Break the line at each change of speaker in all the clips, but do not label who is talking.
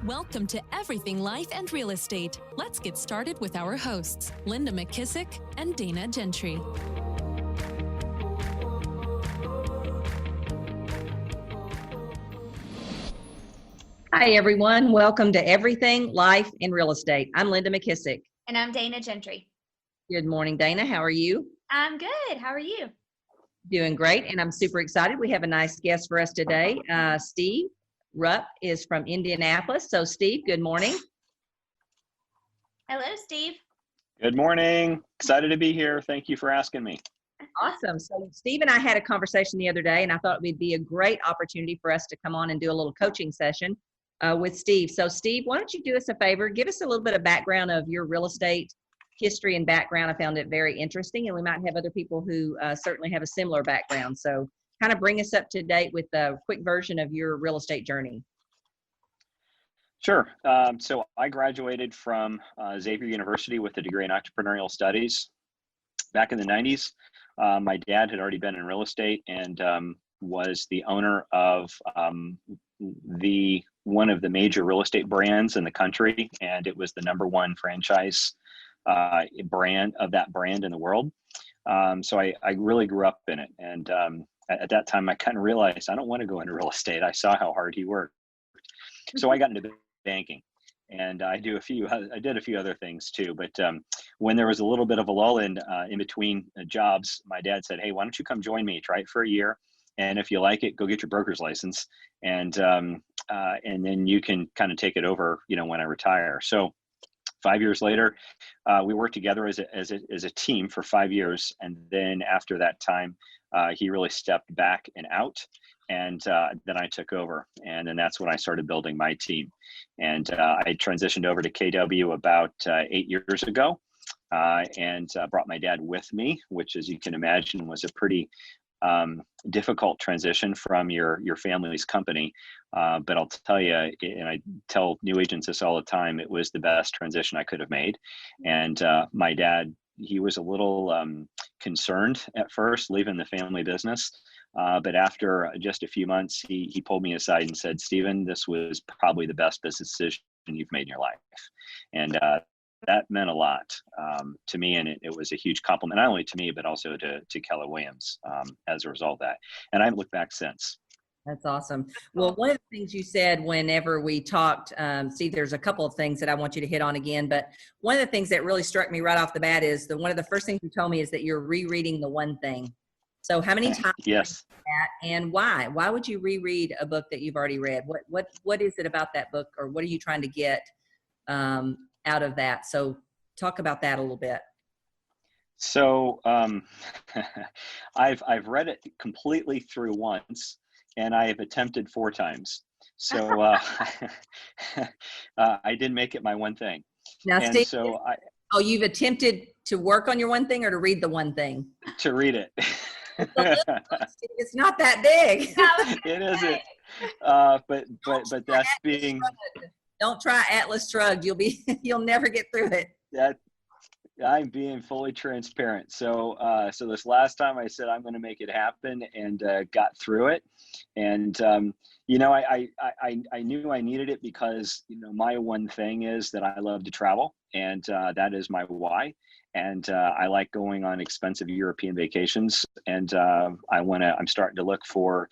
Welcome to Everything Life and Real Estate. Let's get started with our hosts, Linda McKissick and Dana Gentry.
Hi, everyone. Welcome to Everything Life and Real Estate. I'm Linda McKissick.
And I'm Dana Gentry.
Good morning, Dana. How are you?
I'm good. How are you?
Doing great, and I'm super excited. We have a nice guest for us today. Steve Rupp is from Indianapolis. So, Steve, good morning.
Hello, Steve.
Good morning. Excited to be here. Thank you for asking me.
Awesome. So, Steve and I had a conversation the other day, and I thought it would be a great opportunity for us to come on and do a little coaching session with Steve. So, Steve, why don't you do us a favor? Give us a little bit of background of your real estate history and background. I found it very interesting, and we might have other people who certainly have a similar background. So kind of bring us up to date with a quick version of your real estate journey.
Sure. So I graduated from Xavier University with a degree in entrepreneurial studies back in the 90s. My dad had already been in real estate and was the owner of one of the major real estate brands in the country, and it was the #1 franchise brand of that brand in the world. So I really grew up in it. And at that time, I kind of realized I don't want to go into real estate. I saw how hard he worked. So I got into banking, and I did a few other things too. But when there was a little bit of a lull in between jobs, my dad said, "Hey, why don't you come join me? Try it for a year. And if you like it, go get your broker's license. And then you can kind of take it over, when I retire." So 5 years later, we worked together as a team for 5 years, and then after that time, he really stepped back and out, and then I took over, and then that's when I started building my team, and I transitioned over to KW about 8 years ago, and brought my dad with me, which, as you can imagine, was a pretty difficult transition from your family's company. But I'll tell you, and I tell new agents this all the time, it was the best transition I could have made. And my dad, he was a little concerned at first leaving the family business. But after just a few months, he pulled me aside and said, "Stephen, this was probably the best business decision you've made in your life." And that meant a lot to me, and it was a huge compliment, not only to me, but also to Keller Williams as a result of that. And I haven't looked back since.
That's awesome. Well, one of the things you said whenever we talked, Steve, there's a couple of things that I want you to hit on again, but one of the things that really struck me right off the bat is one of the first things you told me is that you're rereading The One Thing. So how many times?
Yes.
That, and why? Why would you reread a book that you've already read? What is it about that book, or what are you trying to get out of that? So talk about that a little bit.
So I've read it completely through once, and I have attempted 4 times. So I didn't make it my one thing.
Now,
and
Steve,
so
you've attempted to work on your one thing, or to read the one thing?
To read it.
It's not that big.
It isn't. But that's being.
Don't try Atlas Shrugged. You'll never get through it.
That I'm being fully transparent. So this last time I said I'm going to make it happen, and got through it. And I knew I needed it because my one thing is that I love to travel, and that is my why. And I like going on expensive European vacations, and I'm starting to look for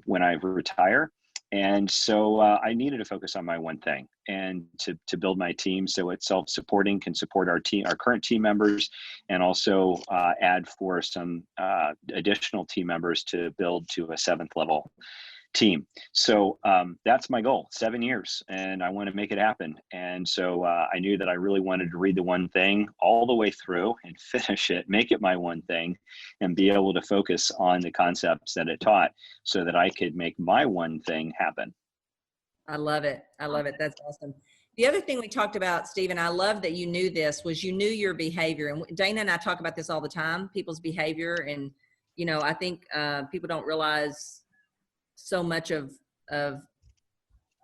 when I retire. And so I needed to focus on my one thing, and to build my team so it's self-supporting, can support our current team members, and also add for some additional team members to build to a 7th level team. So that's my goal, 7 years, and I want to make it happen. And so I knew that I really wanted to read The One Thing all the way through and finish it, make it my one thing, and be able to focus on the concepts that it taught so that I could make my one thing happen.
I love it. That's awesome. The other thing we talked about, Steve, and I love that you knew this, was you knew your behavior. And Dana and I talk about this all the time, people's behavior. And, I think people don't realize so much of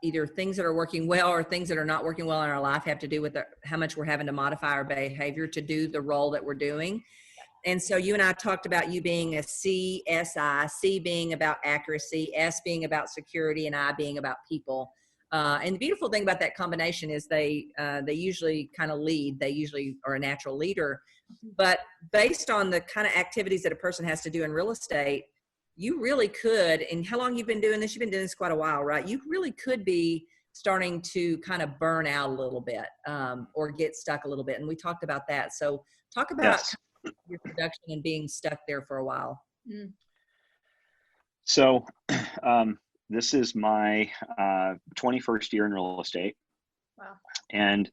either things that are working well or things that are not working well in our life have to do with how much we're having to modify our behavior to do the role that we're doing. And so you and I talked about you being a CSI, C being about accuracy, S being about security, and I being about people. And the beautiful thing about that combination is they usually kind of lead. They usually are a natural leader. But based on the kind of activities that a person has to do in real estate, you really could, and how long you've been doing this? You've been doing this quite a while, right? You really could be starting to kind of burn out a little bit, or get stuck a little bit. And we talked about that. So talk about
Yes.
your production and being stuck there for a while.
So this is my 21st year in real estate.
Wow.
And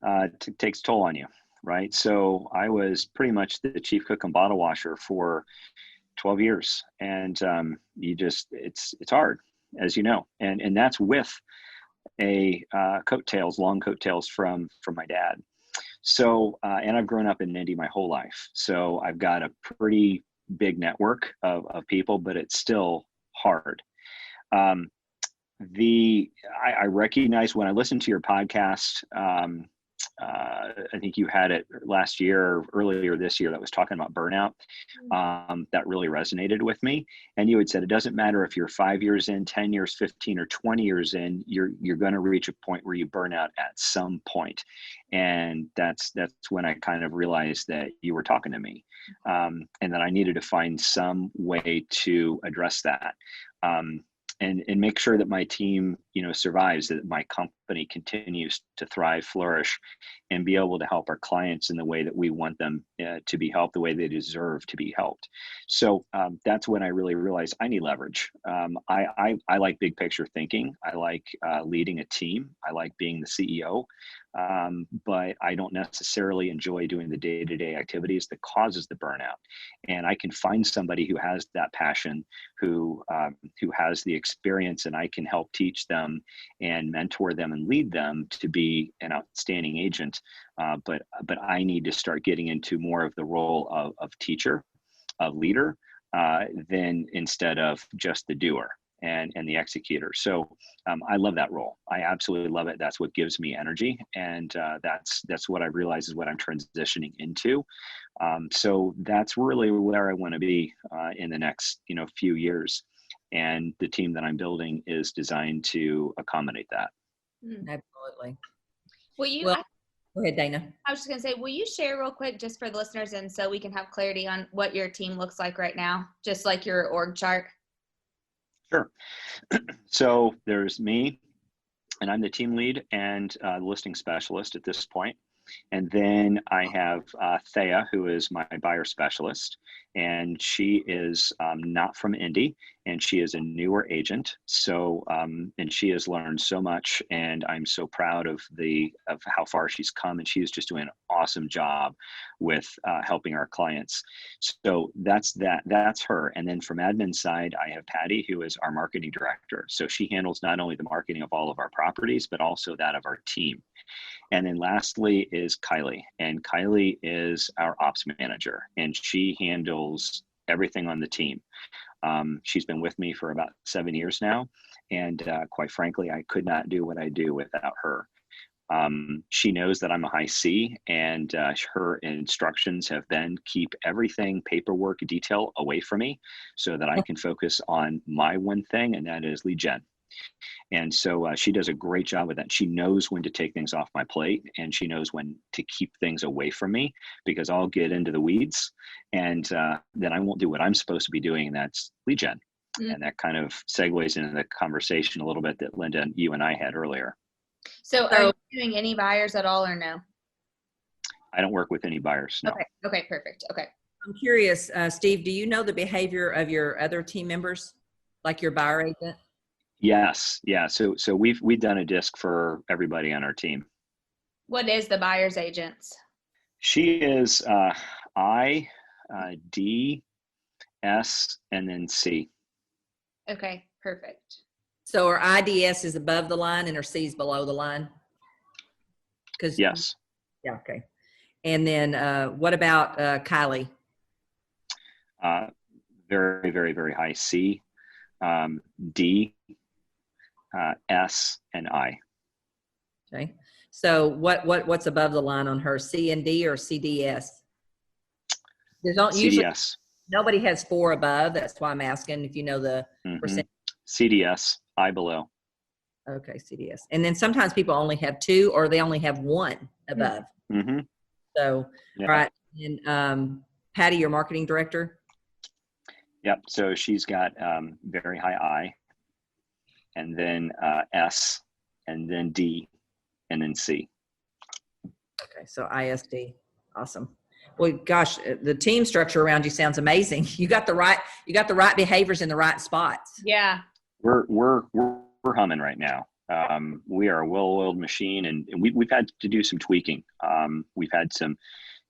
it takes a toll on you, right? So I was pretty much the chief cook and bottle washer for 12 years. And it's hard, as you know. And that's with long coattails from my dad. So, and I've grown up in Indy my whole life. So I've got a pretty big network of people, but it's still hard. I recognize when I listen to your podcast, I think you had it last year or earlier this year that was talking about burnout. That really resonated with me. And you had said, it doesn't matter if you're 5 years in, 10 years, 15 or 20 years in, you're going to reach a point where you burn out at some point. And that's when I kind of realized that you were talking to me, and that I needed to find some way to address that. And make sure that my team, survives, that my company continues to thrive, flourish, and be able to help our clients in the way that we want them to be helped, the way they deserve to be helped. So that's when I really realized I need leverage. I like big picture thinking. I like leading a team. I like being the CEO. But I don't necessarily enjoy doing the day-to-day activities that causes the burnout. And I can find somebody who has that passion, who has the experience, and I can help teach them and mentor them and lead them to be an outstanding agent. But I need to start getting into more of the role of teacher, of leader, than instead of just the doer and the executor. So I love that role. I absolutely love it. That's what gives me energy. And that's what I realize is what I'm transitioning into. So that's really where I want to be in the next few years. And the team that I'm building is designed to accommodate that.
Absolutely.
Well,
go ahead, Dana.
I was just going to say, will you share real quick just for the listeners and so we can have clarity on what your team looks like right now, just like your org chart?
Sure. So there's me, and I'm the team lead and listing specialist at this point. And then I have Thea, who is my buyer specialist, and she is not from Indy, and she is a newer agent. So, and she has learned so much, and I'm so proud of how far she's come, and she's just doing an awesome job with helping our clients. So that's her. And then from admin side, I have Patty, who is our marketing director. So she handles not only the marketing of all of our properties, but also that of our team. And then lastly is Kylie, and Kylie is our ops manager, and she handles everything on the team. She's been with me for about 7 years now, and quite frankly, I could not do what I do without her. She knows that I'm a high C, and her instructions have been keep everything paperwork detail away from me so that I can focus on my one thing, and that is lead gen. And so she does a great job with that. She knows when to take things off my plate, and she knows when to keep things away from me, because I'll get into the weeds and then I won't do what I'm supposed to be doing, and that's lead gen. And that kind of segues into the conversation a little bit that Linda, you and I had earlier.
So are you doing any buyers at all or no?
I don't work with any buyers, no.
Okay, perfect. Okay.
I'm curious, Steve, do you know the behavior of your other team members, like your buyer agent?
Yes. Yeah. So we've done a disc for everybody on our team.
What is the buyer's agents?
She is I, D, S, and then C.
Okay, perfect.
So her IDS is above the line and her C is below the line?
Yes.
Yeah. Okay. And then what about Kylie?
Very, very, very high C, D, S, and I.
Okay. So what's above the line on her, C and D or CDS? There's not usually
CDS.
nobody has 4 above. That's why I'm asking if you know the percent.
CDS, I below.
Okay, CDS. And then sometimes people only have two, or they only have one above.
Mm-hmm.
So,
Yeah.
all right. And Patty, your marketing director?
Yep. So she's got very high I, and then S, and then D, and then C.
Okay, so ISD. Awesome. Well, gosh, the team structure around you sounds amazing. You got the right behaviors in the right spots.
Yeah.
We're humming right now. We are a well-oiled machine, and we've had to do some tweaking. We've had some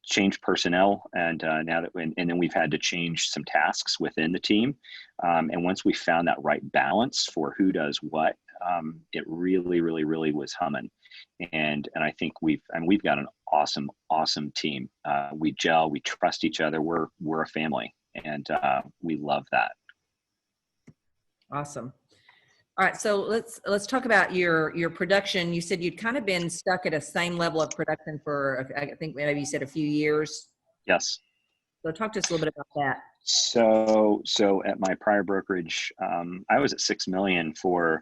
change personnel, and then we've had to change some tasks within the team. And once we found that right balance for who does what, it really, really, really was humming. And I think we've got an awesome team. We gel, we trust each other. We're a family, and we love that.
Awesome. All right, so let's talk about your production. You said you'd kind of been stuck at a same level of production for, I think maybe you said a few years.
Yes.
So talk to us a little bit about that.
So at my prior brokerage, I was at 6 million for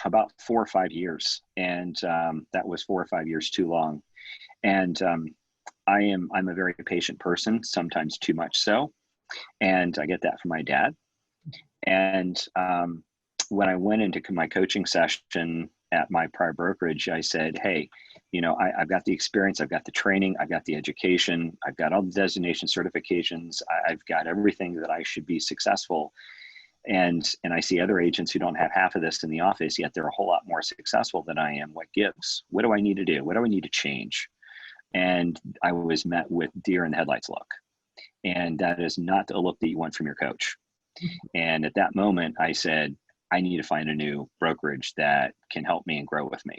about 4 or 5 years, and that was 4 or 5 years too long. And I'm a very patient person, sometimes too much so, and I get that from my dad. And when I went into my coaching session at my prior brokerage, I said, hey, I've got the experience, I've got the training, I've got the education, I've got all the designation certifications, I've got everything that I should be successful. And I see other agents who don't have half of this in the office, yet they're a whole lot more successful than I am. What gives? What do I need to do? What do I need to change? And I was met with deer in the headlights look. And that is not a look that you want from your coach. And at that moment, I said, I need to find a new brokerage that can help me and grow with me.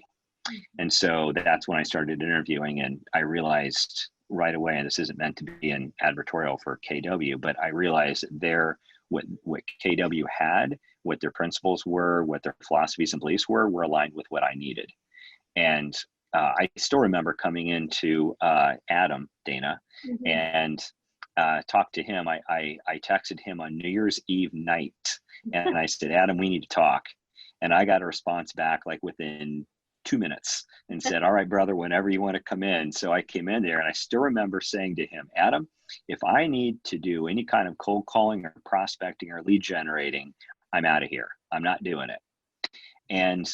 And so that's when I started interviewing, and I realized right away, and this isn't meant to be an advertorial for KW, but I realized that what KW had, what their principles were, what their philosophies and beliefs were aligned with what I needed. And I still remember coming into Adam, Dana,
Mm-hmm.
and talked to him. I texted him on New Year's Eve night, and I said, Adam, we need to talk. And I got a response back like within 2 minutes and said, all right, brother, whenever you want to come in. So I came in there, and I still remember saying to him, Adam, if I need to do any kind of cold calling or prospecting or lead generating, I'm out of here. I'm not doing it. And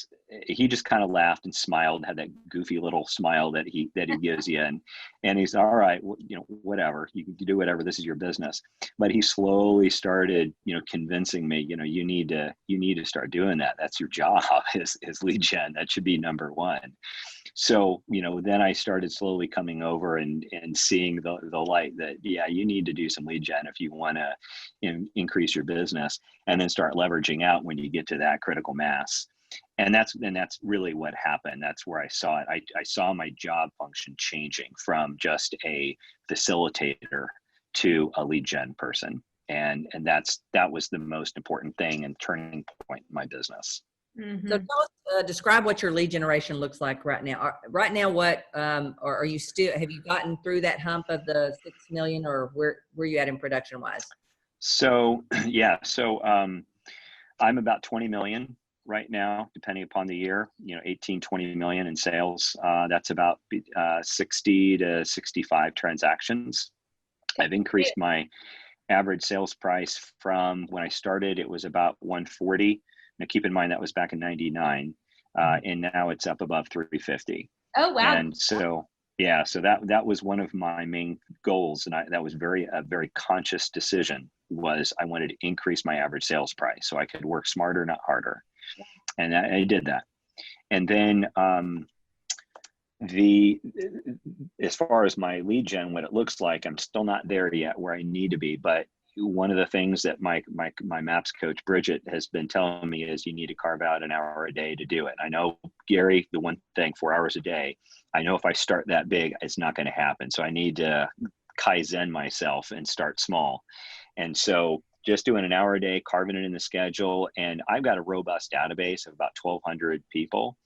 he just kind of laughed and smiled, had that goofy little smile that he gives you. And he's all right, whatever, you can do whatever. This is your business. But he slowly started, convincing me, you need to start doing that. That's your job is lead gen. That should be number one. So, then I started slowly coming over and seeing the light that, yeah, you need to do some lead gen if you want to increase your business, and then start leveraging out when you get to that critical mass. And that's really what happened. That's where I saw it. I saw my job function changing from just a facilitator to a lead gen person. And that was the most important thing and turning point in my business.
Mm-hmm.
So tell us, describe what your lead generation looks like right now. Right now, what, or are you still, have you gotten through that hump of the 6 million, or where you at in production wise?
So, yeah. So, I'm about 20 million right now, depending upon the year, 18, 20 million in sales. That's about 60 to 65 transactions. I've increased my average sales price from when I started, it was about 140. Now keep in mind that was back in 99, and now it's up above 350.
Oh, wow.
And so, yeah, so that was one of my main goals. And that was a very conscious decision, was I wanted to increase my average sales price so I could work smarter, not harder. And I did that. And then as far as my lead gen, what it looks like, I'm still not there yet where I need to be. But one of the things that my MAPS coach, Bridget, has been telling me is you need to carve out an hour a day to do it. I know, Gary, the one thing, 4 hours a day, I know if I start that big, it's not going to happen. So I need to Kaizen myself and start small. And so just doing an hour a day, carving it in the schedule. And I've got a robust database of about 1,200 people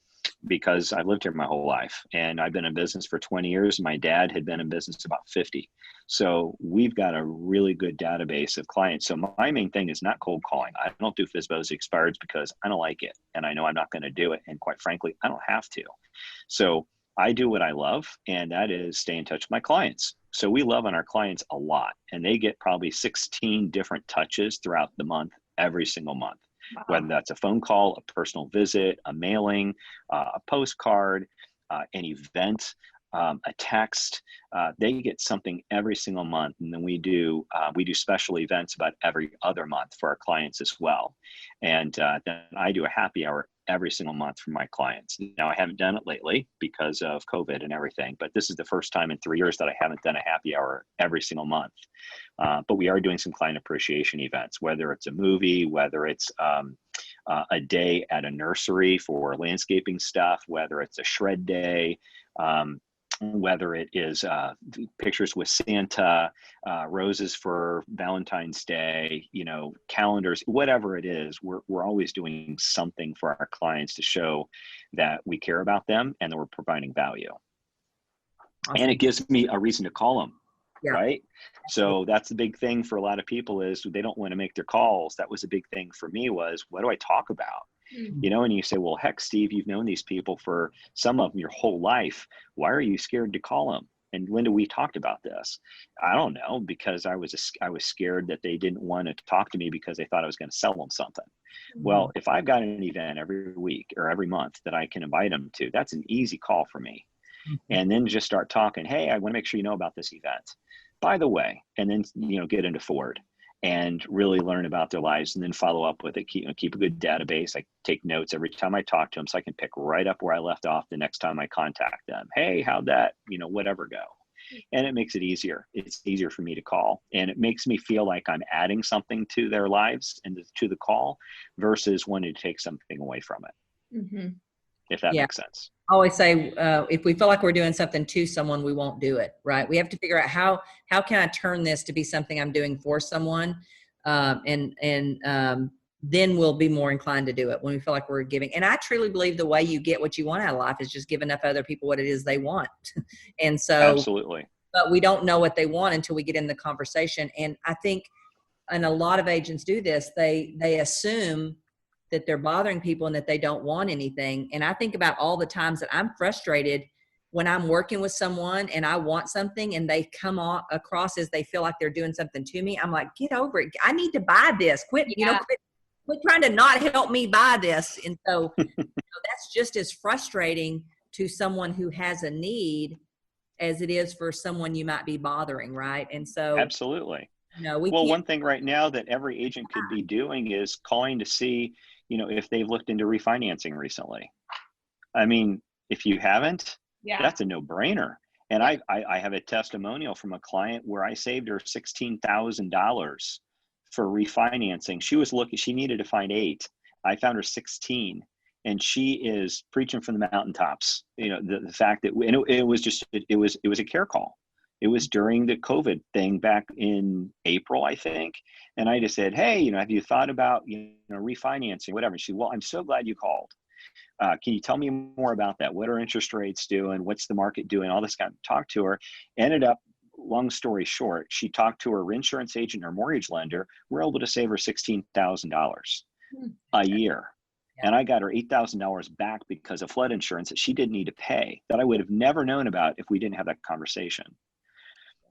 because I've lived here my whole life, and I've been in business for 20 years. My dad had been in business about 50. So we've got a really good database of clients. So my main thing is not cold calling. I don't do FSBOs expireds because I don't like it, and I know I'm not going to do it. And quite frankly, I don't have to. So I do what I love, and that is stay in touch with my clients. So we love on our clients a lot, and they get probably 16 different touches throughout the month, every single month.
Wow.
Whether that's a phone call, a personal visit, a mailing, a postcard, an event, a text, they get something every single month. And then we do special events about every other month for our clients as well. And then I do a happy hour every single month for my clients. Now, I haven't done it lately because of COVID and everything, but this is the first time in 3 years that I haven't done a happy hour every single month. But we are doing some client appreciation events, whether it's a movie, whether it's a day at a nursery for landscaping stuff, whether it's a shred day, whether it is pictures with Santa, roses for Valentine's Day, calendars, whatever it is, we're always doing something for our clients to show that we care about them and that we're providing value. Awesome. And it gives me a reason to call them. Yeah. Right. So that's the big thing for a lot of people is they don't want to make their calls. That was a big thing for me was, what do I talk about? Mm-hmm. And you say, well, heck, Steve, you've known these people for some of them your whole life. Why are you scared to call them? And Linda, we talked about this. I don't know, because I was scared that they didn't want to talk to me because they thought I was going to sell them something. Mm-hmm. Well, if I've got an event every week or every month that I can invite them to, that's an easy call for me. Mm-hmm. And then just start talking. Hey, I want to make sure you know about this event, by the way, and then, get into Ford and really learn about their lives and then follow up with it. Keep a good database. I take notes every time I talk to them so I can pick right up where I left off the next time I contact them. Hey, how'd that, whatever go? And it makes it easier. It's easier for me to call, and it makes me feel like I'm adding something to their lives and to the call versus wanting to take something away from it. Mm-hmm. If that makes sense.
I always say, if we feel like we're doing something to someone, we won't do it, right? We have to figure out how can I turn this to be something I'm doing for someone, and then we'll be more inclined to do it when we feel like we're giving. And I truly believe the way you get what you want out of life is just give enough other people what it is they want. And so,
absolutely.
But we don't know what they want until we get in the conversation. And I think, and a lot of agents do this, they assume that they're bothering people and that they don't want anything. And I think about all the times that I'm frustrated when I'm working with someone and I want something and they come across as they feel like they're doing something to me. I'm like, get over it. I need to buy this. Quit trying to not help me buy this. And so that's just as frustrating to someone who has a need as it is for someone you might be bothering. Right. And so
absolutely. One thing right now that every agent could be doing is calling to see, if they've looked into refinancing recently. I mean, if you haven't, that's a no-brainer. And I have a testimonial from a client where I saved her $16,000 for refinancing. She needed to find 8. I found her 16, and she is preaching from the mountaintops. The fact that it was a care call. It was during the COVID thing back in April, I think. And I just said, hey, have you thought about, refinancing, whatever? She, well, I'm so glad you called. Can you tell me more about that? What are interest rates doing? What's the market doing? All this kind of talk to her. Ended up, long story short, she talked to her insurance agent or mortgage lender. We're able to save her $16,000 a year. And I got her $8,000 back because of flood insurance that she didn't need to pay, that I would have never known about if we didn't have that conversation.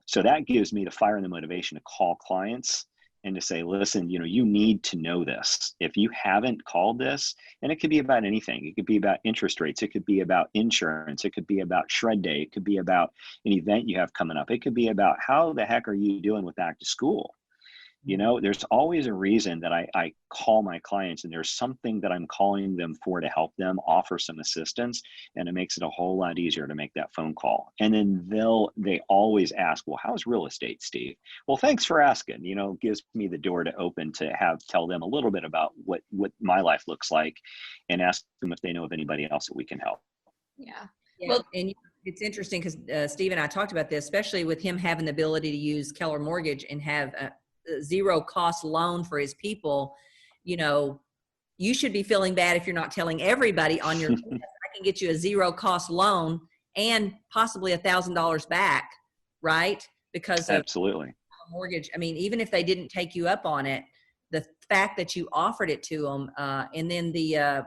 So that gives me the fire and the motivation to call clients and to say, listen, you need to know this. If you haven't called this, and it could be about anything. It could be about interest rates. It could be about insurance. It could be about shred day. It could be about an event you have coming up. It could be about how the heck are you doing with back to school? There's always a reason that I call my clients, and there's something that I'm calling them for to help them offer some assistance. And it makes it a whole lot easier to make that phone call. And then they always ask, well, how's real estate, Steve? Well, thanks for asking. Gives me the door to open to tell them a little bit about what my life looks like, and ask them if they know of anybody else that we can help.
Yeah.
Well, and it's interesting because Steve and I talked about this, especially with him having the ability to use Keller Mortgage and have zero cost loan for his people. You should be feeling bad if you're not telling everybody on your list. I can get you a zero cost loan and possibly $1,000 back, right? Because of
Absolutely.
mortgage. I mean, even if they didn't take you up on it, the fact that you offered it to them, and then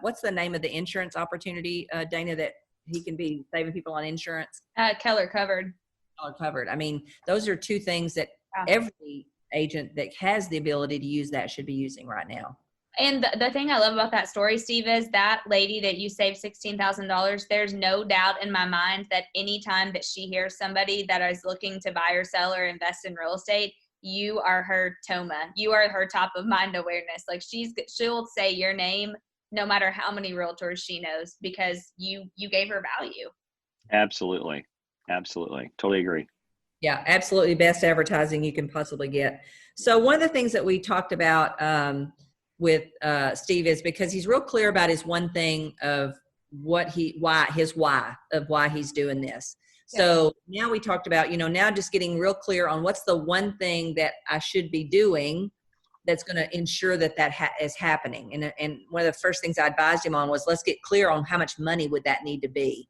what's the name of the insurance opportunity, Dana, that he can be saving people on insurance?
Keller Covered.
Keller Covered. I mean, those are two things that every agent that has the ability to use that should be using right now.
And the thing I love about that story, Steve, is that lady that you saved $16,000, there's no doubt in my mind that anytime that she hears somebody that is looking to buy or sell or invest in real estate, you are her Toma. You are her top of mind awareness. Like she'll say your name no matter how many realtors she knows because you gave her value.
Absolutely. Absolutely. Totally agree.
Yeah, absolutely. Best advertising you can possibly get. So one of the things that we talked about with Steve is because he's real clear about his one thing of why he's doing this. So now we talked about, now just getting real clear on what's the one thing that I should be doing that's going to ensure that is happening. And one of the first things I advised him on was, let's get clear on how much money would that need to be.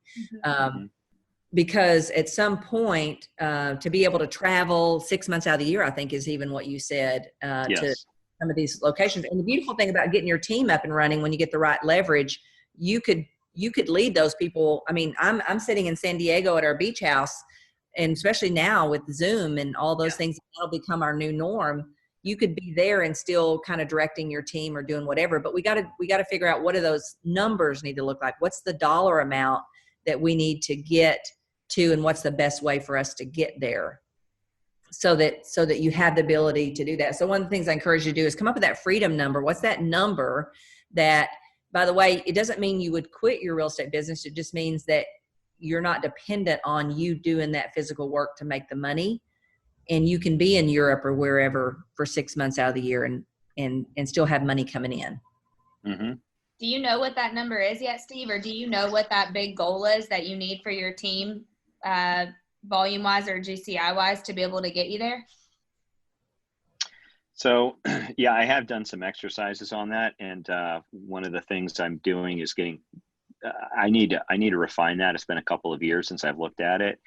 Because at some point, to be able to travel 6 months out of the year, I think is even what you said, to some of these locations. And the beautiful thing about getting your team up and running, when you get the right leverage, you could lead those people. I mean, I'm sitting in San Diego at our beach house, and especially now with Zoom and all those things, that'll become our new norm. You could be there and still kind of directing your team or doing whatever, but we got to figure out what do those numbers need to look like? What's the dollar amount that we need to get to, and what's the best way for us to get there so that you have the ability to do that. So one of the things I encourage you to do is come up with that freedom number. What's that number that, by the way, it doesn't mean you would quit your real estate business. It just means that you're not dependent on you doing that physical work to make the money, and you can be in Europe or wherever for 6 months out of the year and still have money coming in.
Mm-hmm.
Do you know what that number is yet, Steve? Or do you know what that big goal is that you need for your team, volume-wise or GCI-wise, to be able to get you there?
So, yeah, I have done some exercises on that. And one of the things I'm doing is I need to refine that. It's been a couple of years since I've looked at it,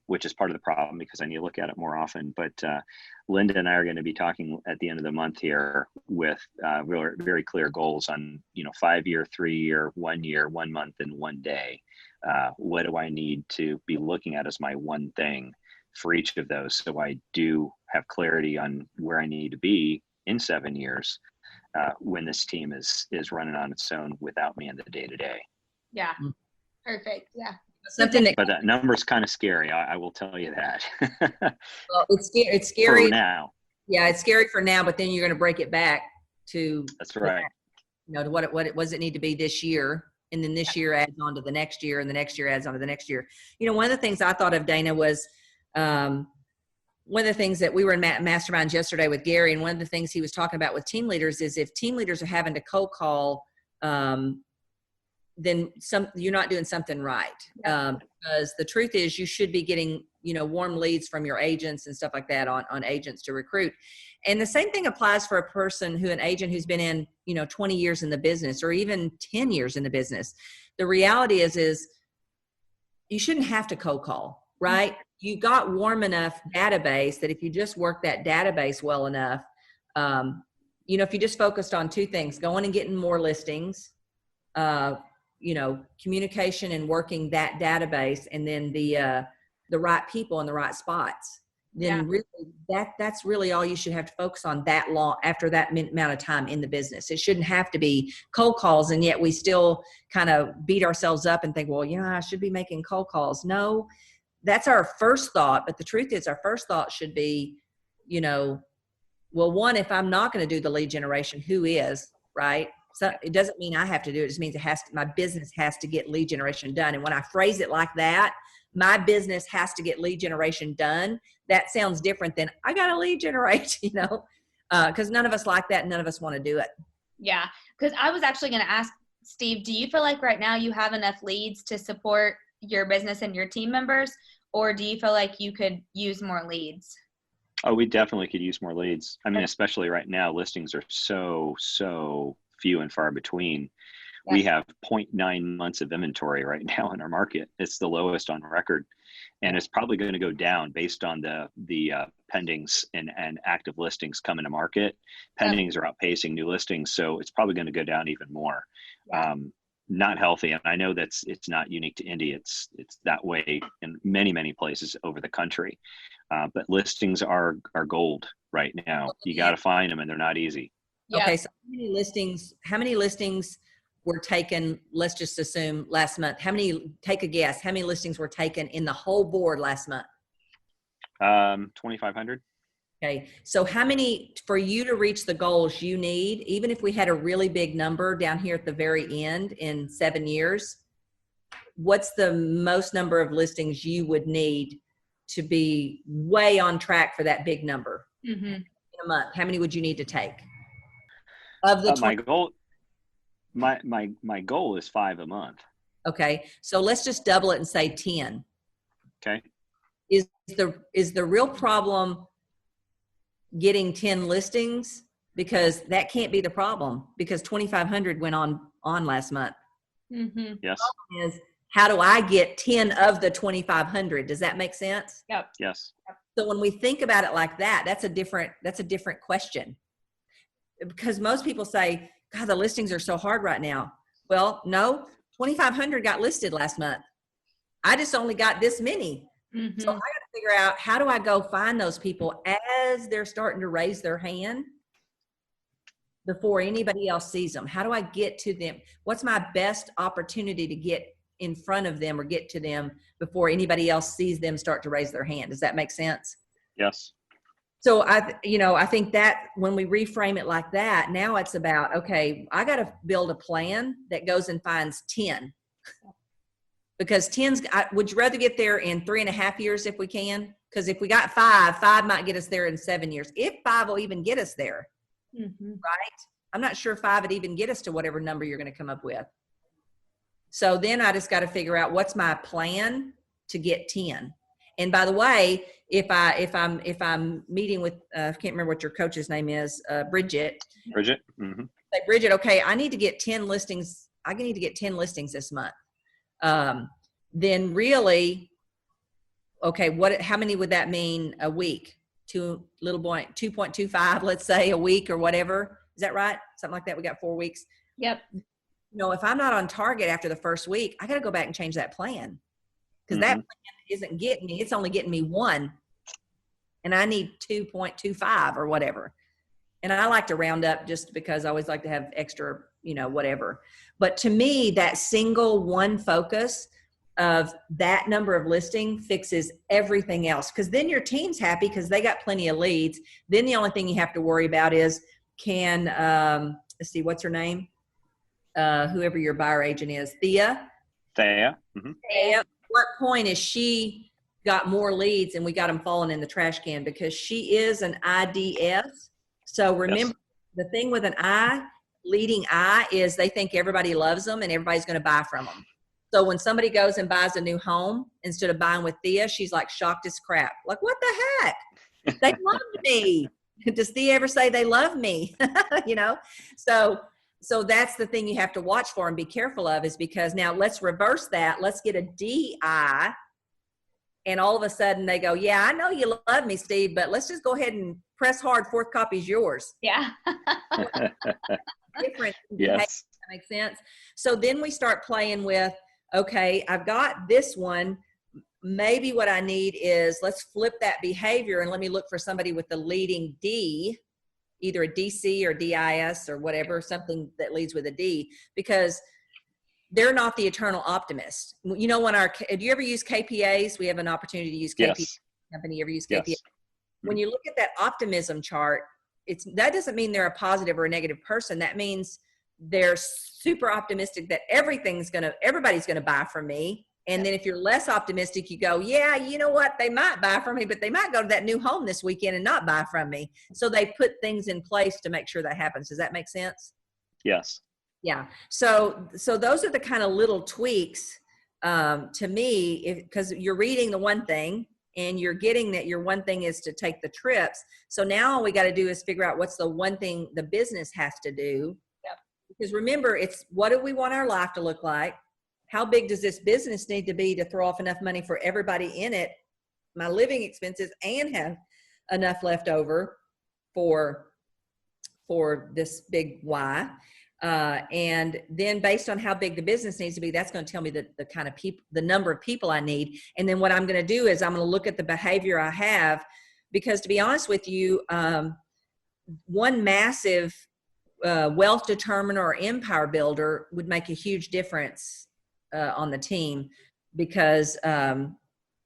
which is part of the problem because I need to look at it more often. But Linda and I are going to be talking at the end of the month here with very clear goals on, 5-year, 3-year, 1 year, 1 month, and 1 day. What do I need to be looking at as my one thing for each of those, so I do have clarity on where I need to be in 7 years when this team is running on its own without me in the day-to-day.
Yeah, perfect. Yeah.
But that number's kind of scary. I will tell you that.
Well, it's scary
for now.
Yeah, it's scary for now, but then you're going to break it back to
that's right.
To what it need to be this year, and then this year adds on to the next year, and the next year adds on to the next year. One of the things I thought of, Dana, was one of the things that we were in masterminds yesterday with Gary, and one of the things he was talking about with team leaders is if team leaders are having to cold call, then you're not doing something right. Because the truth is you should be getting, warm leads from your agents and stuff like that on agents to recruit. And the same thing applies for an agent who's been in, 20 years in the business or even 10 years in the business. The reality is you shouldn't have to cold call, right? You got warm enough database that if you just work that database well enough, if you just focused on two things, going and getting more listings, communication and working that database, and then the right people in the right spots, then really that's really all you should have to focus on that long after that amount of time in the business. It shouldn't have to be cold calls, and yet we still kind of beat ourselves up and think, well, I should be making cold calls. No, that's our first thought. But the truth is our first thought should be, well, one, if I'm not going to do the lead generation, who is, right? So it doesn't mean I have to do it. It just means my business has to get lead generation done. And when I phrase it like that, my business has to get lead generation done, that sounds different than I got to lead generate, because none of us like that. And none of us want to do it.
Yeah. Because I was actually going to ask Steve, do you feel like right now you have enough leads to support your business and your team members, or do you feel like you could use more leads?
Oh, we definitely could use more leads. I mean, especially right now, listings are so few and far between. We have 0.9 months of inventory right now in our market. It's the lowest on record, and it's probably going to go down based on the pendings and active listings coming to market. Pendings are outpacing new listings, so it's probably going to go down even more. Not healthy, and I know it's not unique to Indy. It's that way in many places over the country. But listings are gold right now. You got to find them, and they're not easy.
Yeah.
Okay, so how many listings were taken, let's just assume last month? Take a guess, how many listings were taken in the whole board last month?
2,500.
Okay, so how many, for you to reach the goals you need, even if we had a really big number down here at the very end in 7 years, what's the most number of listings you would need to be way on track for that big number? In a month, how many would you need to take? Of the
my goal is 5 a month.
Okay, so let's just double it and say 10.
Okay.
Is the real problem getting 10 listings? Because that can't be the problem, because 2,500 went on last month.
Yes.
The problem is, how do I get 10 of the 2,500? Does that make sense?
Yep.
Yes.
So when we think about it like that, that's a different question. Because most people say, God, the listings are so hard right now. Well, no, 2,500 got listed last month. I just only got this many. So I got to figure out, how do I go find those people as they're starting to raise their hand before anybody else sees them? How do I get to them? What's my best opportunity to get in front of them or get to them before anybody else sees them start to raise their hand? Does that make sense?
Yes.
So I think that when we reframe it like that, now it's about, okay, I got to build a plan that goes and finds 10. Because would you rather get there in 3.5 years if we can? Because if we got 5 might get us there in 7 years. If 5 will even get us there, right? I'm not sure 5 would even get us to whatever number you're going to come up with. So then I just got to figure out, what's my plan to get 10. And by the way, if I'm meeting with, I can't remember what your coach's name is, Bridget.
Mm-hmm.
Say, Bridget, okay, I need to get 10 listings. I need to get 10 listings this month. Then really, okay, how many would that mean a week? 2.25, let's say, a week or whatever. Is that right? Something like that. We got 4 weeks.
Yep.
If I'm not on target after the first week, I got to go back and change that plan, because that plan isn't getting me. It's only getting me 1, and I need 2.25 or whatever. And I like to round up just because I always like to have extra, whatever. But to me, that single one focus of that number of listing fixes everything else. Because then your team's happy because they got plenty of leads. Then the only thing you have to worry about is, let's see, what's her name? Whoever your buyer agent is, Thea.
Mm-hmm.
At what point is she got more leads and we got them falling in the trash can? Because she is an IDS. So remember, the thing with an leading I is they think everybody loves them and everybody's going to buy from them. So when somebody goes and buys a new home, instead of buying with Thea, she's like shocked as crap. Like, what the heck? They loved me. Does Thea ever say they love me? So that's the thing you have to watch for and be careful of, is because now let's reverse that. Let's get a DI. And all of a sudden they go, yeah, I know you love me, Steve, but let's just go ahead and press hard. 4th copy's yours.
Yeah.
Different.
Yes.
That makes sense. So then we start playing with, okay, I've got this one. Maybe what I need is, let's flip that behavior and let me look for somebody with the leading D, either a DC or DIS or whatever, something that leads with a D, because they're not the eternal optimist. Do you ever use KPAs? We have an opportunity to use KPAs.
Yes.
Company, you ever use KPAs?
Yes.
When you look at that optimism chart, that doesn't mean they're a positive or a negative person. That means they're super optimistic that everybody's going to buy from me. And then if you're less optimistic, you go, yeah, you know what? They might buy from me, but they might go to that new home this weekend and not buy from me. So they put things in place to make sure that happens. Does that make sense?
Yes.
Yeah. So those are the kind of little tweaks to me, because you're reading the one thing and you're getting that your one thing is to take the trips. So now all we got to do is figure out what's the one thing the business has to do Because remember, it's what do we want our life to look like? How big does this business need to be to throw off enough money for everybody in it, my living expenses, and have enough left over for this big why? And then based on how big the business needs to be, that's going to tell me the kind of people, the number of people I need. And then what I'm going to do is I'm going to look at the behavior I have, because to be honest with you, one massive wealth determiner or empire builder would make a huge difference on the team, because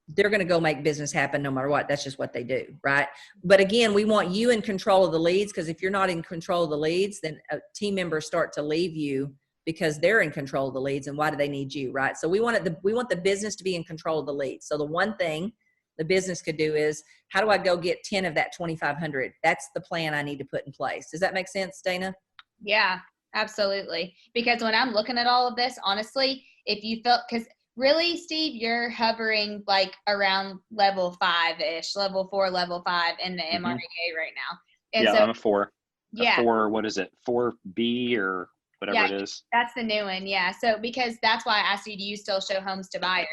they're going to go make business happen no matter what. That's just what they do, right? But again, we want you in control of the leads, because if you're not in control of the leads, then team members start to leave you because they're in control of the leads. And why do they need you, right? So we want the business to be in control of the leads. So the one thing the business could do is, how do I go get 10 of that 2,500? That's the plan I need to put in place. Does that make sense, Dana?
Yeah, absolutely. Because when I'm looking at all of this, honestly, if you felt, because really, Steve, you're hovering like around level 5-ish, level 4, level 5 in the MREA right now. And
yeah,
so,
I'm a 4.
Yeah.
A 4, what is it? 4B or whatever it is.
That's the new one. Yeah. So because that's why I asked you, do you still show homes to buyers?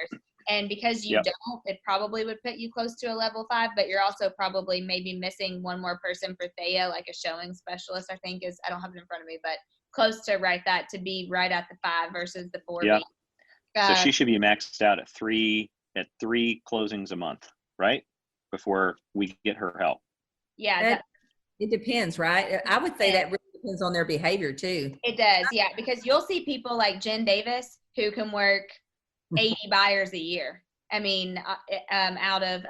And because you don't, it probably would put you close to a level 5, but you're also probably maybe missing one more person for Thea, like a showing specialist, I think is, I don't have it in front of me, but close to that to be right at the 5 versus the 4.
Yeah. So she should be maxed out at 3 closings a month, right? Before we get her help.
Yeah.
It depends, right? I would say that really depends on their behavior too.
It does. Yeah. Because you'll see people like Jen Davis who can work 80 buyers a year. I mean, out of,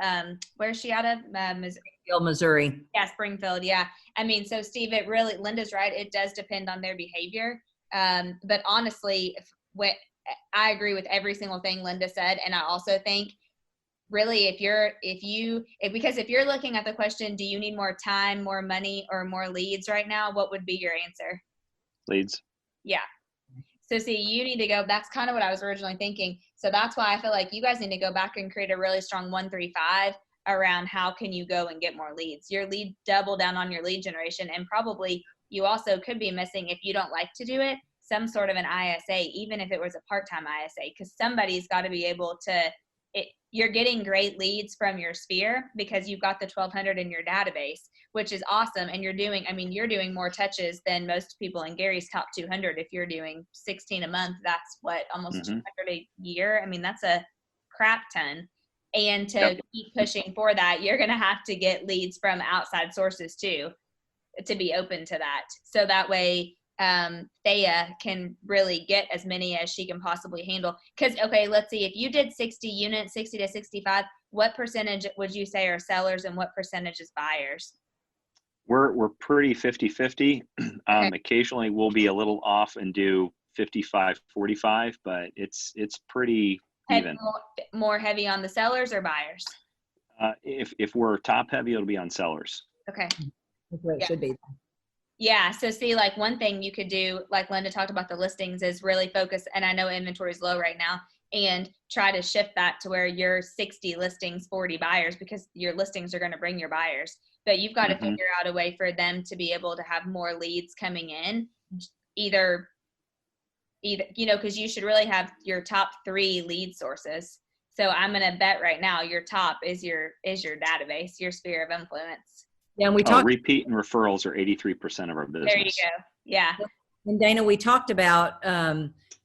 where's she out of?
Missouri.
Yeah, Springfield. Yeah. I mean, so Steve, it really, Linda's right. It does depend on their behavior. But honestly, I agree with every single thing Linda said. And I also think really because if you're looking at the question, do you need more time, more money, or more leads right now? What would be your answer?
Leads.
Yeah. So see, you need to go, that's kind of what I was originally thinking. So that's why I feel like you guys need to go back and create a really strong 1-3-5 around how can you go and get more leads. Your lead, double down on your lead generation. And probably you also could be missing, if you don't like to do it, some sort of an ISA, even if it was a part-time ISA, because somebody's got to be able to, you're getting great leads from your sphere because you've got the 1,200 in your database, which is awesome. And you're doing more touches than most people in Gary's top 200. If you're doing 16 a month, that's what, almost 200 a year. I mean, that's a crap ton. And to keep pushing for that, you're going to have to get leads from outside sources too, to be open to that. So that way, Thea can really get as many as she can possibly handle. Because, okay, let's see, if you did 60 units, 60 to 65, what percentage would you say are sellers and what percentage is buyers?
We're pretty 50-50.
Okay.
Occasionally we'll be a little off and do 55-45, but it's pretty even.
More heavy on the sellers or buyers?
If we're top heavy, it'll be on sellers.
Okay.
That's what it should be.
Yeah. So see, like one thing you could do, like Linda talked about the listings, is really focus. And I know inventory is low right now, and try to shift that to where you're 60 listings, 40 buyers, because your listings are going to bring your buyers. But you've got to figure out a way for them to be able to have more leads coming in, either, because you should really have your top 3 lead sources. So I'm going to bet right now your top is your database, your sphere of influence.
Yeah, and we talked
repeat and referrals are 83% of our business.
There you go. Yeah.
And Dana, we talked about,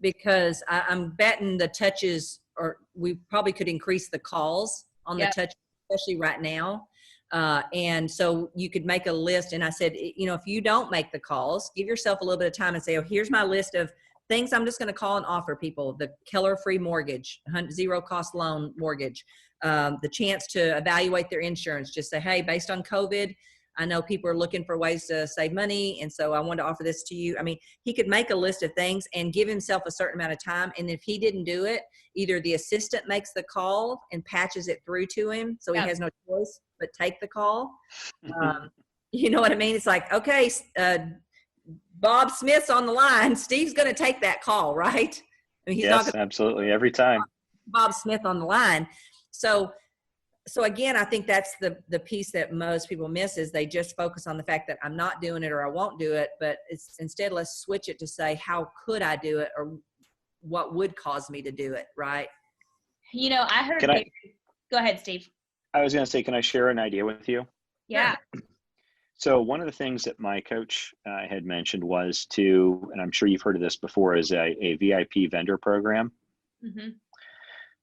because I'm betting the touches, or we probably could increase the calls on the touch, especially right now. And so you could make a list. And I said, if you don't make the calls, give yourself a little bit of time and say, oh, here's my list of things I'm just going to call and offer people: the Keller-free mortgage, 0 cost loan mortgage, the chance to evaluate their insurance. Just say, hey, based on COVID, I know people are looking for ways to save money, and so I want to offer this to you. I mean, he could make a list of things and give himself a certain amount of time. And if he didn't do it, either the assistant makes the call and patches it through to him, so he has no choice but take the call. You know what I mean? It's like, okay, Bob Smith's on the line. Steve's going to take that call, right? I mean, he's not gonna
absolutely, every time.
Bob Smith on the line. So so again, I think that's the piece that most people miss, is they just focus on the fact that I'm not doing it or I won't do it. But it's instead, let's switch it to say, how could I do it, or what would cause me to do it, right?
I heard. Go ahead, Steve.
I was going to say, can I share an idea with you?
Yeah.
So one of the things that my coach had mentioned was and I'm sure you've heard of this before, is a VIP vendor program.
Mm-hmm.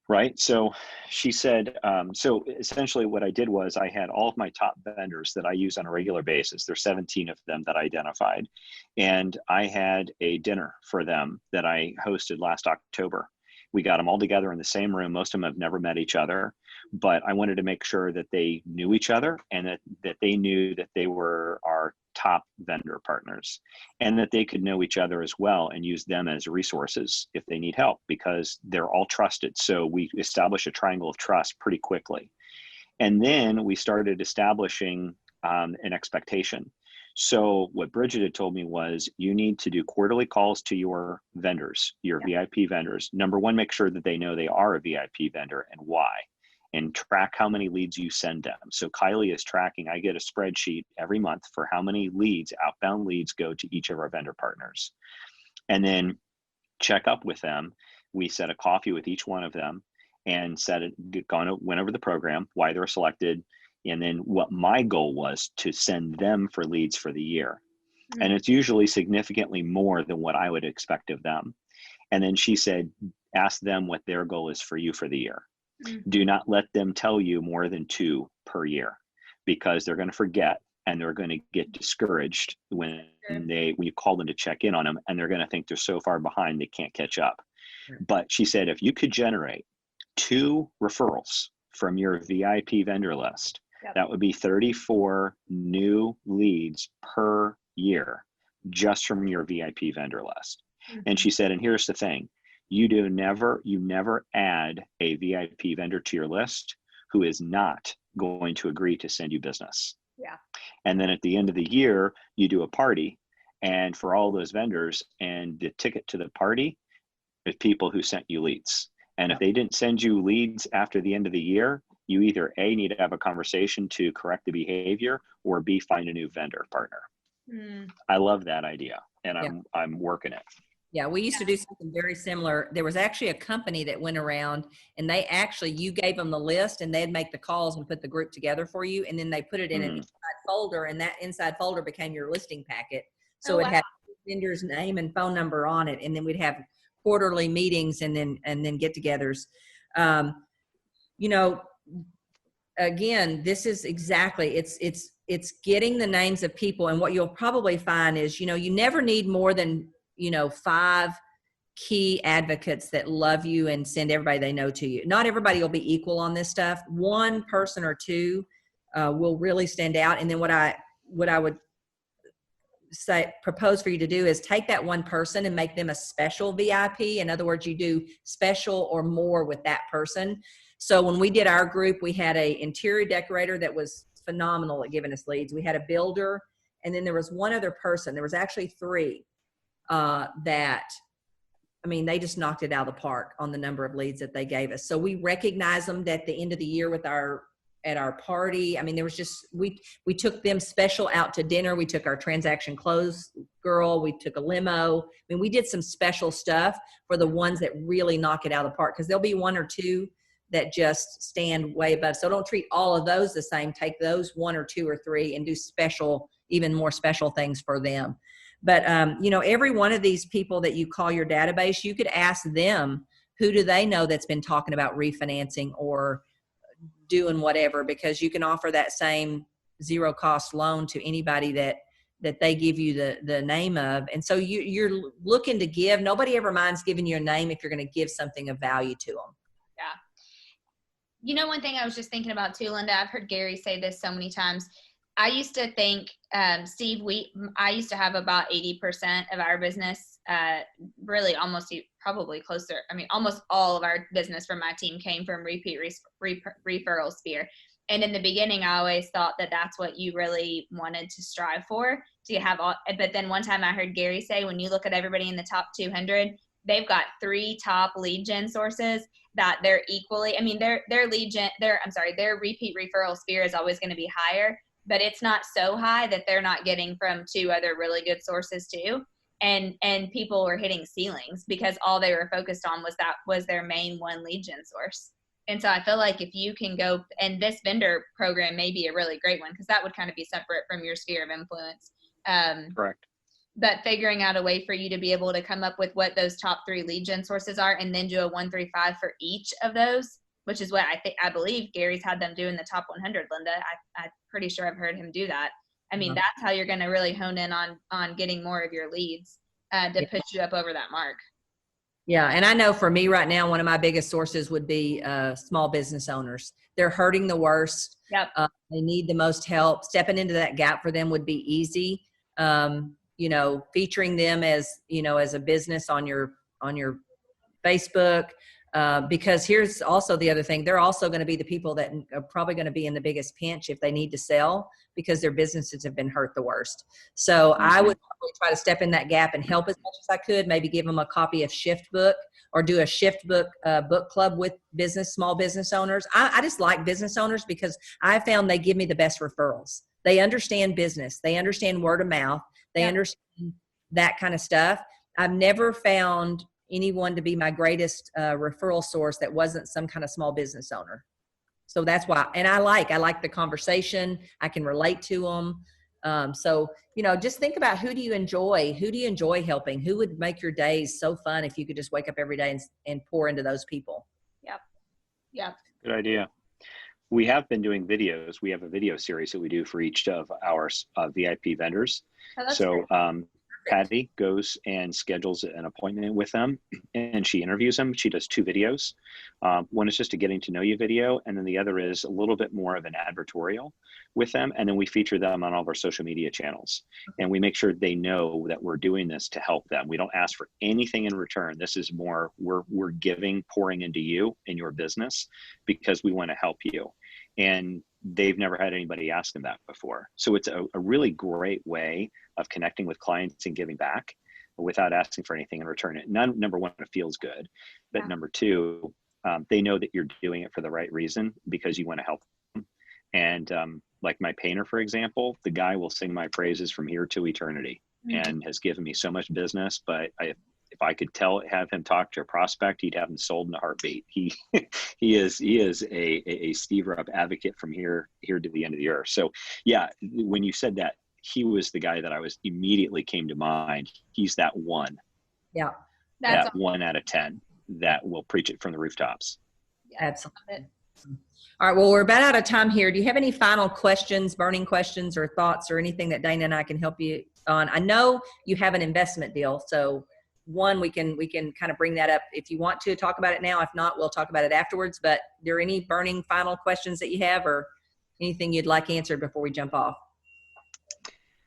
Right. So she said, so essentially what I did was I had all of my top vendors that I use on a regular basis. There's 17 of them that I identified. And I had a dinner for them that I hosted last October. We got them all together in the same room. Most of them have never met each other, but I wanted to make sure that they knew each other, and that they knew that they were our top vendor partners, and that they could know each other as well and use them as resources if they need help, because they're all trusted. So we established a triangle of trust pretty quickly. And then we started establishing an expectation. So what Bridget had told me was, you need to do quarterly calls to your vendors, your VIP vendors. Number one, make sure that they know they are a VIP vendor and why, and track how many leads you send them. So Kylie is tracking. I get a spreadsheet every month for how many leads, outbound leads, go to each of our vendor partners. And then check up with them. We set a coffee with each one of them and went over the program, why they're selected, and then what my goal was to send them for leads for the year. Mm-hmm. And it's usually significantly more than what I would expect of them. And then she said, ask them what their goal is for you for the year. Mm-hmm. Do not let them tell you more than 2 per year, because they're going to forget and they're going to get discouraged when you call them to check in on them, and they're going to think they're so far behind they can't catch up. Mm-hmm. But she said, if you could generate 2 referrals from your VIP vendor list, that would be 34 new leads per year just from your VIP vendor list. Mm-hmm. And she said, and here's the thing, you never add a VIP vendor to your list who is not going to agree to send you business.
Yeah.
And then at the end of the year, you do a party, and for all those vendors, and the ticket to the party is people who sent you leads. And if they didn't send you leads after the end of the year, you either A, need to have a conversation to correct the behavior, or B, find a new vendor partner. Mm. I love that idea, and I'm working it.
Yeah, we used to do something very similar. There was actually a company that went around, and you gave them the list, and they'd make the calls and put the group together for you, and then they put it in an inside folder, and that inside folder became your listing packet. So it had the vendor's name and phone number on it, and then we'd have quarterly meetings and then get-togethers. Again, this is exactly, it's getting the names of people. And what you'll probably find is, you never need more than 5 key advocates that love you and send everybody they know to you. Not everybody will be equal on this stuff. 1 person or 2 will really stand out. And then what I would propose for you to do is take that 1 person and make them a special VIP. In other words, you do special or more with that person. So when we did our group, we had an interior decorator that was phenomenal at giving us leads. We had a builder, and then there was 1 other person. There was actually 3 that, they just knocked it out of the park on the number of leads that they gave us. So we recognized them at the end of the year at our party. There was just, we took them special out to dinner. We took our transaction close girl. We took a limo. We did some special stuff for the ones that really knock it out of the park, because there'll be 1 or 2 that just stand way above. So don't treat all of those the same. Take those 1 or 2 or 3 and do even more special things for them. But, every one of these people that you call your database, you could ask them, who do they know that's been talking about refinancing or doing whatever, because you can offer that same 0-cost loan to anybody that they give you the name of. And so you're looking to give. Nobody ever minds giving you a name if you're going to give something of value to them.
Yeah. One thing I was just thinking about too, Linda, I've heard Gary say this so many times. I used to think, Steve, I used to have about 80% of our business, really almost probably closer. Almost all of our business from my team came from repeat referral sphere. And in the beginning, I always thought that that's what you really wanted to strive for, to have all. But then one time I heard Gary say, when you look at everybody in the top 200, they've got 3 top lead gen sources that they're equally, I mean, their repeat referral sphere is always going to be higher, but it's not so high that they're not getting from 2 other really good sources too. And people were hitting ceilings because all they were focused on was their main one lead gen source. And so I feel like if you can go, and this vendor program may be a really great one, because that would kind of be separate from your sphere of influence.
Correct.
But figuring out a way for you to be able to come up with what those top 3 lead gen sources are, and then do a 1, 3, 5 for each of those, which is what I believe Gary's had them do in the top 100, Linda. I'm pretty sure I've heard him do that. I mean, that's how you're going to really hone in on getting more of your leads to put you up over that mark.
Yeah. And I know for me right now, one of my biggest sources would be small business owners. They're hurting the worst.
Yep.
They need the most help. Stepping into that gap for them would be easy. Featuring them as a business on your Facebook, because here's also the other thing. They're also going to be the people that are probably going to be in the biggest pinch if they need to sell, because their businesses have been hurt the worst. So I would probably try to step in that gap and help as much as I could, maybe give them a copy of Shift Book, or do a Shift Book book club with small business owners. I just like business owners because I found they give me the best referrals. They understand business. They understand word of mouth. They understand that kind of stuff. I've never found anyone to be my greatest referral source that wasn't some kind of small business owner. So that's why, and I like the conversation. I can relate to them. So just think about who do you enjoy helping? Who would make your days so fun if you could just wake up every day and pour into those people?
Yep.
Good idea. We have been doing videos. We have a video series that we do for each of our VIP vendors.
Oh,
so Patty goes and schedules an appointment with them, and she interviews them. She does 2 videos. One is just a getting to know you video, and then the other is a little bit more of an advertorial with them. And then we feature them on all of our social media channels, and we make sure they know that we're doing this to help them. We don't ask for anything in return. This is more, we're pouring into you and your business because we want to help you. And they've never had anybody ask them that before. So it's a really great way of connecting with clients and giving back without asking for anything in return. Number one, it feels good. But number 2, they know that you're doing it for the right reason because you want to help them. And like my painter, for example, the guy will sing my praises from here to eternity and has given me so much business. But if I could have him talk to a prospect, he'd have him sold in a heartbeat. He is a Steve Rupp advocate from here to the end of the earth. So yeah, when you said that, he was the guy that I was immediately came to mind. He's that one.
Yeah.
That's
that 1 out of 10 that will preach it from the rooftops.
Absolutely. All right. Well, we're about out of time here. Do you have any final questions, burning questions or thoughts or anything that Dana and I can help you on? I know you have an investment deal. So we can kind of bring that up if you want to talk about it now. If not, we'll talk about it afterwards. But are there any burning final questions that you have or anything you'd like answered before we jump off?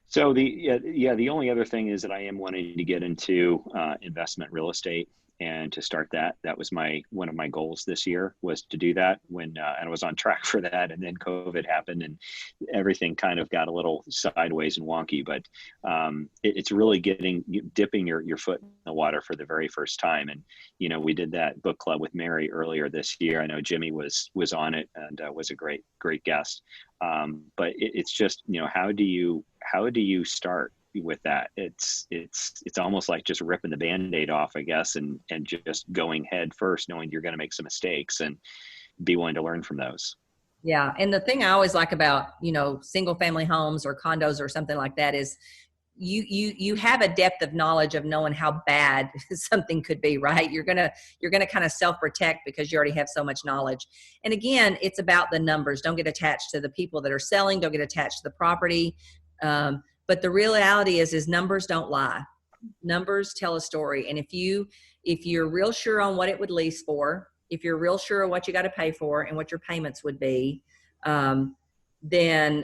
So the only other thing is that I am wanting to get into investment real estate and to start that. That was one of my goals this year, was to do that and I was on track for that. And then COVID happened and everything kind of got a little sideways and wonky, but it's really dipping your foot in the water for the very first time. And, we did that book club with Mary earlier this year. I know Jimmy was on it and was a great guest. But it's just, how do you start with that? It's almost like just ripping the Band-Aid off, I guess, and just going head first, knowing you're going to make some mistakes and be willing to learn from those.
Yeah. And the thing I always like about, single family homes or condos or something like that is you have a depth of knowledge of knowing how bad something could be, right? You're going to kind of self-protect because you already have so much knowledge. And again, it's about the numbers. Don't get attached to the people that are selling. Don't get attached to the property. But the reality is numbers don't lie. Numbers tell a story. And if you're real sure on what it would lease for, if you're real sure of what you got to pay for and what your payments would be, then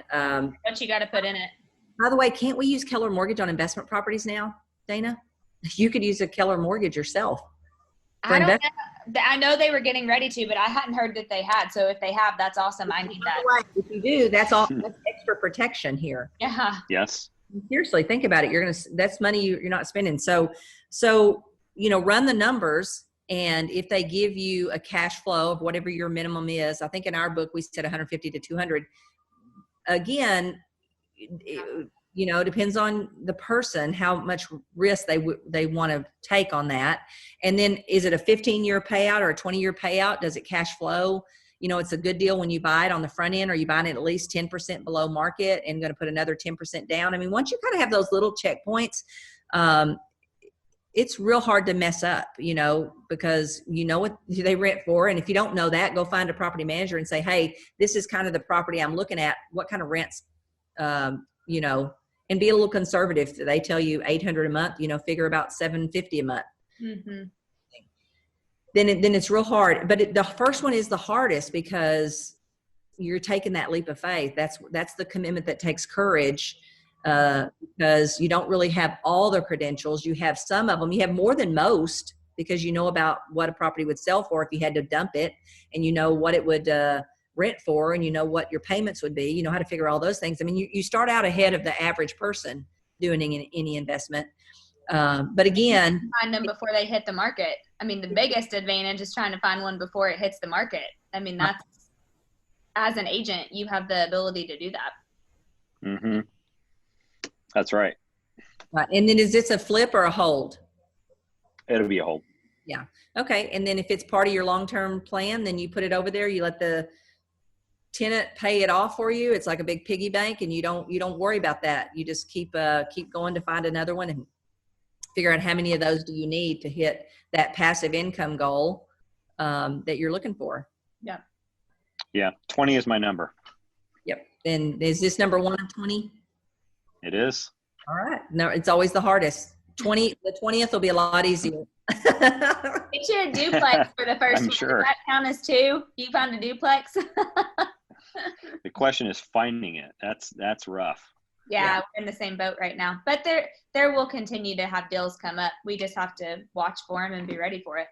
what you got to put in it.
By the way, can't we use Keller Mortgage on investment properties now, Dana? You could use a Keller Mortgage yourself.
I don't know. I know they were getting ready to, but I hadn't heard that they had. So if they have, that's awesome. I need that.
If you do, that's extra protection here.
Yeah.
Yes.
Seriously, think about it. That's money you're not spending. So run the numbers. And if they give you a cash flow of whatever your minimum is, I think in our book, we said 150 to 200. Again, it depends on the person, how much risk they want to take on that. And then is it a 15-year payout or a 20-year payout? Does it cash flow? It's a good deal when you buy it on the front end, or you buying it at least 10% below market and going to put another 10% down. I mean, once you kind of have those little checkpoints, it's real hard to mess up, because what they rent for. And if you don't know that, go find a property manager and say, hey, this is kind of the property I'm looking at. What kind of rents, and be a little conservative. They tell you 800 a month, figure about 750 a month.
Mm-hmm.
Then it's real hard. But the first one is the hardest because you're taking that leap of faith. That's the commitment that takes courage, because you don't really have all the credentials. You have some of them. You have more than most because you know about what a property would sell for if you had to dump it, and what it would rent for, and what your payments would be. You know how to figure all those things. I mean, you start out ahead of the average person doing any investment. But again,
find them before they hit the market. I mean, the biggest advantage is trying to find one before it hits the market. I mean, that's, as an agent, you have the ability to do that.
Mm-hmm. That's right.
Right. And then is this a flip or a hold?
It'll be a hold.
Yeah. Okay. And then if it's part of your long-term plan, then you put it over there, you let the tenant pay it off for you. It's like a big piggy bank, and you don't worry about that. You just keep going to find another one and figure out how many of those do you need to hit that passive income goal that you're looking for.
Yeah.
Yeah. 20 is my number.
Yep. And is this number 1 of 20?
It is.
All right. No, it's always the hardest. The 20th will be a lot easier.
Get you a duplex for the first one.
Sure.
Does that count as 2? You found a duplex?
The question is finding it. That's rough.
Yeah, we're in the same boat right now. But there will continue to have deals come up. We just have to watch for them and be ready for it.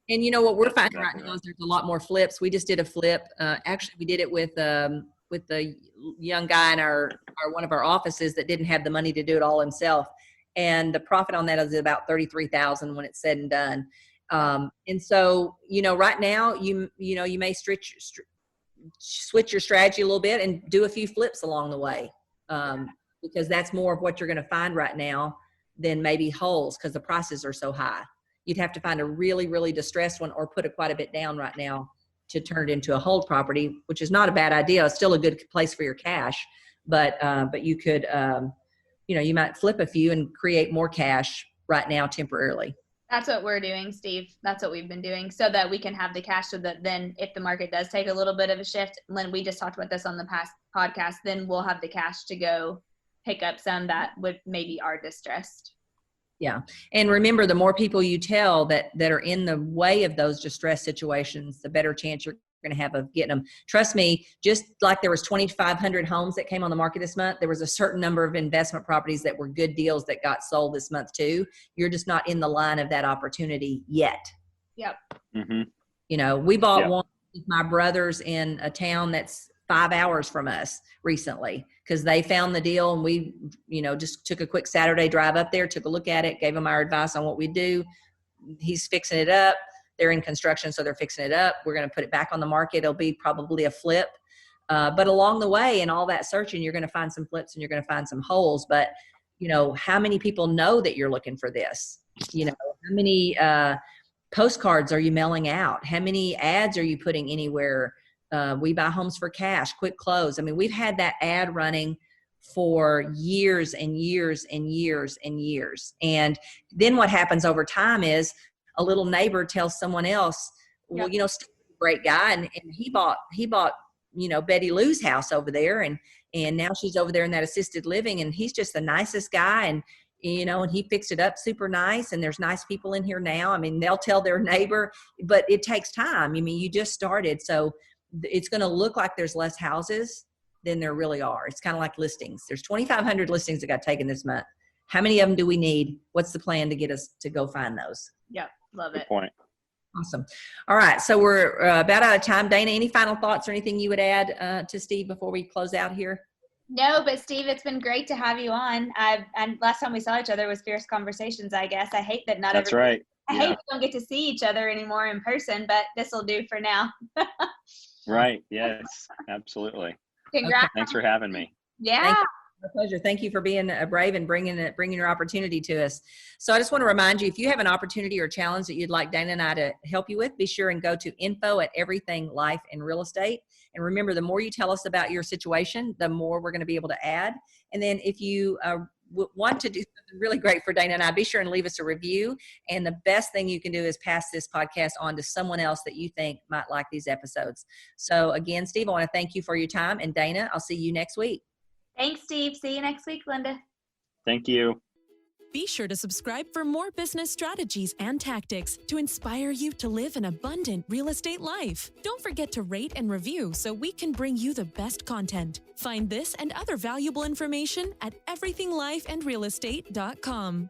And what we're finding right now is there's a lot more flips. We just did a flip. Actually, we did it with the young guy in our one of our offices that didn't have the money to do it all himself. And the profit on that is about $33,000 when it's said and done. And so, right now you may switch your strategy a little bit and do a few flips along the way. Because that's more of what you're going to find right now than maybe holes, because the prices are so high. You'd have to find a really, really distressed one or put it quite a bit down right now to turn it into a hold property, which is not a bad idea. It's still a good place for your cash, but you could, you might flip a few and create more cash right now temporarily.
That's what we're doing, Steve. That's what we've been doing, so that we can have the cash, so that then if the market does take a little bit of a shift, Lynn, we just talked about this on the past podcast, then we'll have the cash to go pick up some that would maybe are distressed.
Yeah. And remember, the more people you tell that are in the way of those distressed situations, the better chance you're going to have of getting them. Trust me, just like there was 2,500 homes that came on the market this month, there was a certain number of investment properties that were good deals that got sold this month too. You're just not in the line of that opportunity yet.
Yep.
Mm-hmm.
We bought one with my brothers in a town that's 5 hours from us recently, because they found the deal, and we, just took a quick Saturday drive up there, took a look at it, gave them our advice on what we do. He's fixing it up. They're in construction, so they're fixing it up. We're going to put it back on the market. It'll be probably a flip. But along the way, in all that searching, you're going to find some flips and you're going to find some holes. But, how many people know that you're looking for this? How many postcards are you mailing out? How many ads are you putting anywhere? We buy homes for cash, quick close. I mean, we've had that ad running for years and years and years and years. And then what happens over time is a little neighbor tells someone else, well, Steve's a great guy. And he bought, Betty Lou's house over there. And now she's over there in that assisted living, and he's just the nicest guy. And he fixed it up super nice. And there's nice people in here now. I mean, they'll tell their neighbor, but it takes time. I mean, you just started. So it's going to look like there's less houses than there really are. It's kind of like listings. There's 2,500 listings that got taken this month. How many of them do we need? What's the plan to get us to go find those?
Yep. Love it.
Good point.
Awesome. All right. So we're about out of time. Dana, any final thoughts or anything you would add to Steve before we close out here?
No, but Steve, it's been great to have you on. And last time we saw each other was Fierce Conversations, I guess. I hate that not
That's
everybody
right.
I hate we don't get to see each other anymore in person, but this will do for now.
Right. Yes, absolutely.
Congrats.
Thanks for having me.
Yeah.
My pleasure. Thank you for being brave and bringing your opportunity to us. So I just want to remind you, if you have an opportunity or challenge that you'd like Dana and I to help you with, be sure and go to info@everything life and real estate. And remember, the more you tell us about your situation, the more we're going to be able to add. And then if you want to do something really great for Dana and I, be sure and leave us a review. And the best thing you can do is pass this podcast on to someone else that you think might like these episodes. So again, Steve, I want to thank you for your time. And Dana, I'll see you next week.
Thanks, Steve. See you next week, Linda.
Thank you.
Be sure to subscribe for more business strategies and tactics to inspire you to live an abundant real estate life. Don't forget to rate and review so we can bring you the best content. Find this and other valuable information at everythinglifeandrealestate.com.